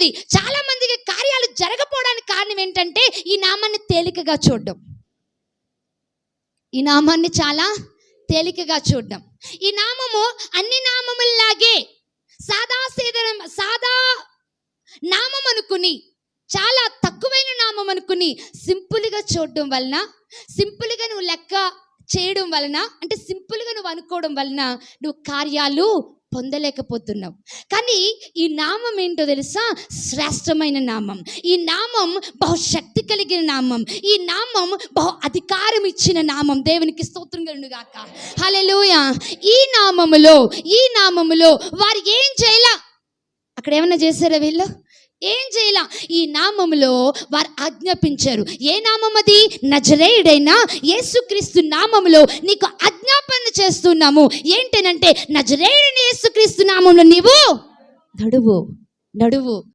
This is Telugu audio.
చాలా మందికి కార్యాలు జరగపోవడానికి కారణం ఏంటంటే ఈ నామాన్ని తేలికగా చూడడం. ఈ నామాన్ని చాలా తేలికగా చూడడం. ఈ నామము అన్ని నామముల్లాగే సాదా నామం అనుకుని, చాలా తక్కువైన నామం అనుకుని సింపుల్గా చూడడం వలన, సింపుల్గా నువ్వు లెక్క చేయడం వలన, అంటే సింపుల్గా నువ్వు అనుకోవడం వలన నువ్వు కార్యాలు పొందలేకపోతున్నావు. కానీ ఈ నామం ఏంటో తెలుసా? శ్రేష్టమైన నామం. ఈ నామం బహుశక్తి కలిగిన నామం. ఈ నామం బహు అధికారం ఇచ్చిన నామం. దేవునికి స్తోత్రం కలుగును గాక. హల్లెలూయా. ఈ నామములో వారు ఏం చేయాల? అక్కడ ఏమన్నా చేశారా వీళ్ళు? ఏం చేయాల? ఈ నామములో వారు ఆజ్ఞాపించారు. ఏ నామం అది? నజరేయుడైన యేసుక్రీస్తు నామములో నీకు ఆజ్ఞాపన చేస్తున్నాము. ఏంటనంటే నజరేయుడైన యేసుక్రీస్తు నామములో నీవు నడువు.